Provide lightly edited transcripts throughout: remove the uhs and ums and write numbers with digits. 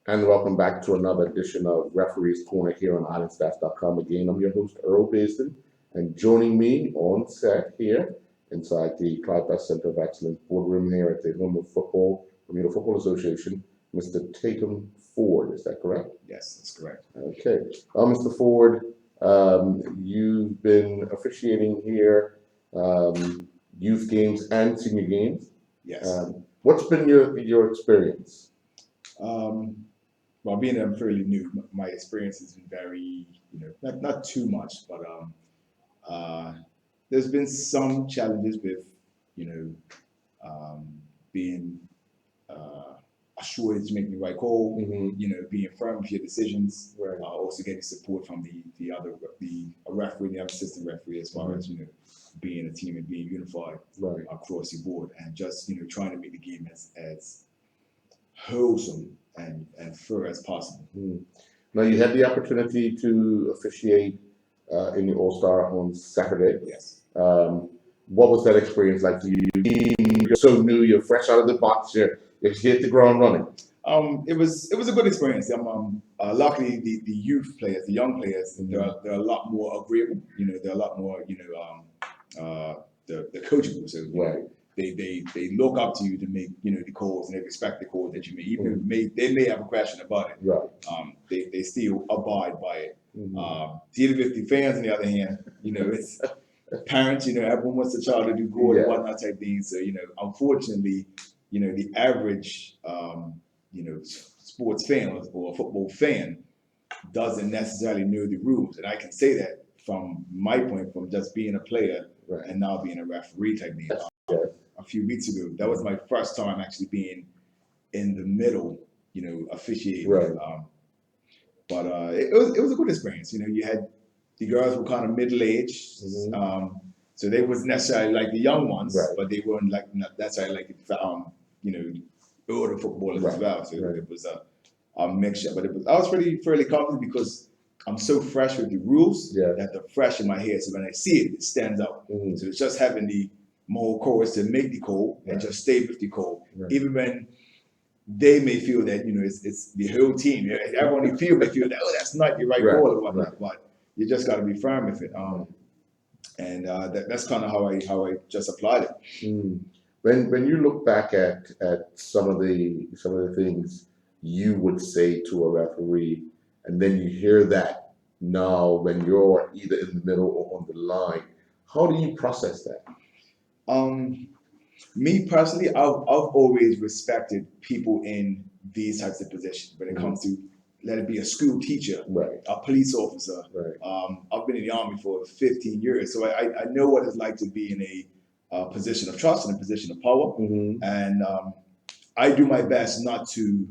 And welcome back to another edition of Referees Corner here on IslandStats.com. Again, I'm your host, Earl Basden, and joining me on set here inside the Clyde Best Center of Excellence boardroom here at the Home of Football, Bermuda Football Association, Mr. Tatum Ford. Is that correct? Yes, that's correct. Okay. Mr. Ford, you've been officiating here, youth games and senior games. Yes. What's been your experience? Well, being that I'm fairly new, my experience has been very, not too much, but there's been some challenges with, being assured that you're making the right call, being firm with your decisions, Right. also getting support from the referee, the other assistant referee, as far as being a team and being unified Right. across the board, and just trying to make the game as wholesome and fair as possible. Now, you had the opportunity to officiate in the All Star on Saturday. Yes. What was that experience like for you? You're so new, you're fresh out of the box, you hit the ground running. It was a good experience. Luckily, the youth players, the young players, they're a lot more agreeable. They're a lot more the coachable. So Right. They look up to you to make the calls, and they respect the calls that you make. Even they may have a question about it. Right. They still abide by it. Dealing with the fans, on the other hand, it's parents. Everyone wants the child to do good and whatnot type things. So unfortunately, the average sports fan or football fan doesn't necessarily know the rules, and I can say that from my point, from just being a player and now being a referee type thing. A few weeks ago, that was my first time actually being in the middle, officiating. Right. But it was a good experience. You had the girls were kind of middle aged, so they wasn't necessarily like the young ones, but they weren't like not necessarily like the older footballers as well. So it was a mixture. But I was fairly confident because I'm so fresh with the rules that they're fresh in my head. So when I see it, it stands out. So it's just having the more courage to make the call and just stay with the call, even when they may feel that it's the whole team. Everyone in the field may feel that that's not the right call or whatnot, but you just got to be firm with it. And that's kind of how I just applied it. When you look back at some of the things you would say to a referee, and then you hear that now when you're either in the middle or on the line, how do you process that? Me personally, I've always respected people in these types of positions when it comes to, let it be a school teacher, a police officer. I've been in the Army for 15 years, so I know what it's like to be in a position of trust and a position of power. And I do my best not to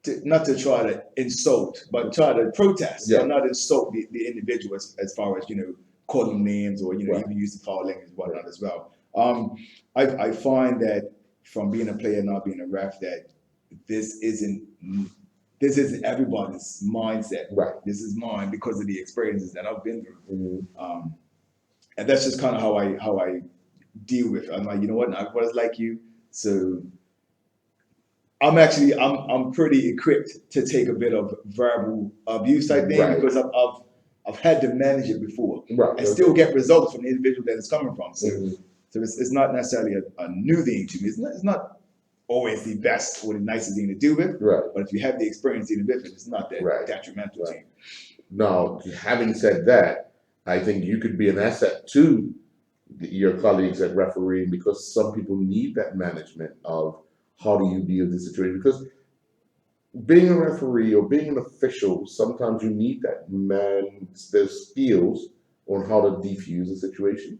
try to insult, but try to protest, but not insult the individual as far as call them names or even use the foul language and whatnot as well. I find that from being a player, not being a ref, that this isn't everybody's mindset. This is mine because of the experiences that I've been through. And that's just kind of how I deal with it. I'm like, you know what, I was like you, so I'm pretty equipped to take a bit of verbal abuse type thing because I've had to manage it before and still get results from the individual that it's coming from. So so it's not necessarily a new thing to me. It's not always the best or the nicest thing to do with. But if you have the experience dealing with it, it's not that detrimental to you. Now, having said that, I think you could be an asset to your colleagues at refereeing because some people need that management of how do you deal with the situation. Because being a referee or being an official, sometimes you need that those skills on how to defuse a situation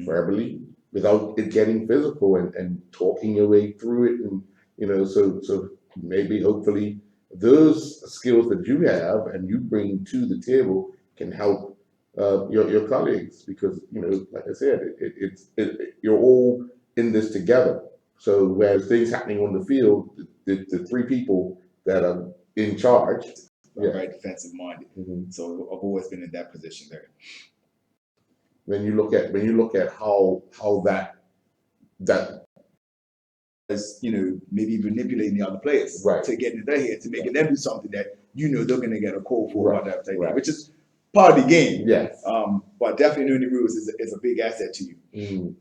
verbally without it getting physical and talking your way through it. And so maybe hopefully those skills that you have and you bring to the table can help your colleagues because like I said, you're all in this together. So whereas things happening on the field, the three people that are in charge, very defensive minded. So I've always been in that position there. When you look at how that as maybe manipulating the other players Right. to get in their head, to making them do something that they're going to get a call for, Right. whatever type Right. thing, which is part of the game. Yes. But definitely knowing the rules is a big asset to you. Mm.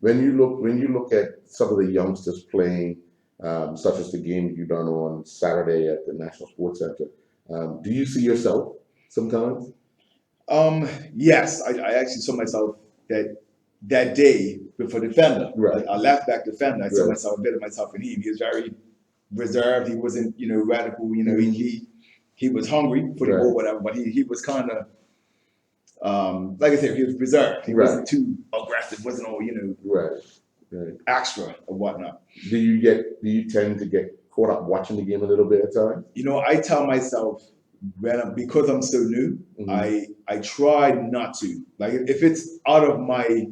When you look at some of the youngsters playing, such as the game you done on Saturday at the National Sports Center, do you see yourself sometimes? Yes, I actually saw myself that day for defender, Right. a left back defender. I saw Right. myself, a bit of myself in him. He was very reserved. He wasn't, radical. He was hungry for the Right. ball, whatever. But he was kind of, like I said, he was reserved. He Right. wasn't too aggressive. Wasn't all, Right. Right. extra or whatnot. Do you tend to get caught up watching the game a little bit at times? I tell myself because I'm so new, Mhm. I try not to. Like if it's out of my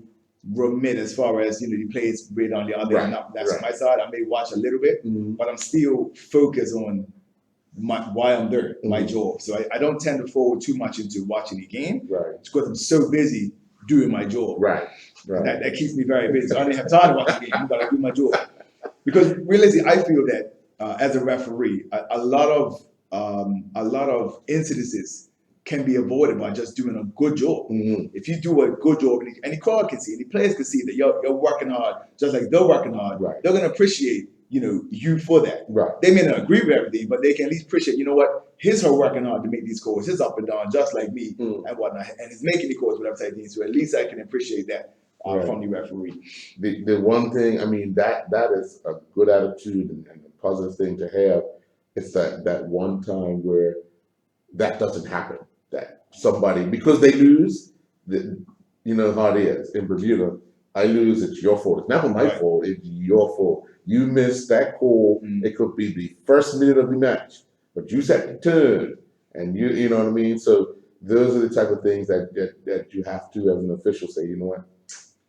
remit as far as the plays read on the other end, that's Right. my side. I may watch a little bit, Mhm. but I'm still focused on why I'm there, my Mhm. job. So I don't tend to forward too much into watching the game. Right. It's because I'm so busy doing my job. Right. Right. That keeps me very busy. So I don't have time to watch the game. I gotta do my job. Because realistically, I feel that as a referee, a lot of incidences can be avoided by just doing a good job. Mhm. If you do a good job, and the crowd can see, and the players can see that you're working hard, just like they're working hard, Right. they're gonna appreciate you for that. Right. They may not agree with everything, but they can at least appreciate. You know what? Here's her working hard to make these calls. He's up and down, just like me and whatnot, and he's making the calls, whatever type of thing. So at least I can appreciate that from the referee. The one thing, I mean, that is a good attitude and a positive thing to have. It's that one time where that doesn't happen. That somebody, because they lose, you know how it is in Bermuda. I lose, it's your fault. It's never my Right. fault. It's your fault. You missed that call. It could be the first minute of the match, but you set the turn, and you know what I mean. So those are the type of things that you have to, as an official, say, you know what,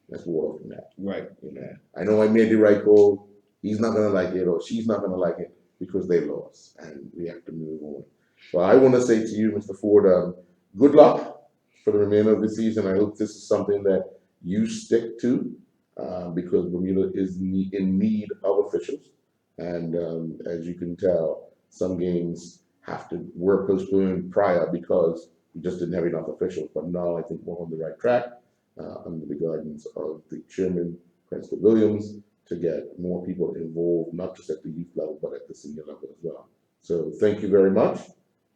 let's walk from that. Right. I know I made the right call. He's not gonna like it, or she's not gonna like it because they lost, and we have to move on. So I want to say to you, Mr. Ford, good luck for the remainder of the season. I hope this is something that you stick to, because Bermuda is in need of officials, and as you can tell, some games were postponed prior because we just didn't have enough officials. But now I think we're on the right track, under the guidance of the chairman, Principal Williams, to get more people involved, not just at the youth level, but at the senior level as well. So thank you very much,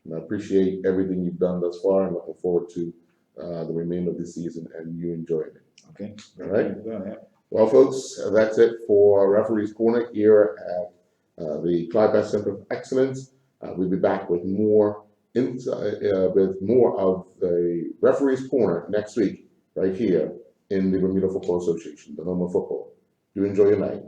and I appreciate everything you've done thus far, and looking forward to the remainder of the season and you enjoying it. Okay. All right. Yeah. Well, folks, that's it for Referee's Corner here at the Clyde Center of Excellence. We'll be back with more of the Referee's Corner next week, right here in the Bermuda Football Association, the home of football. You enjoy your night.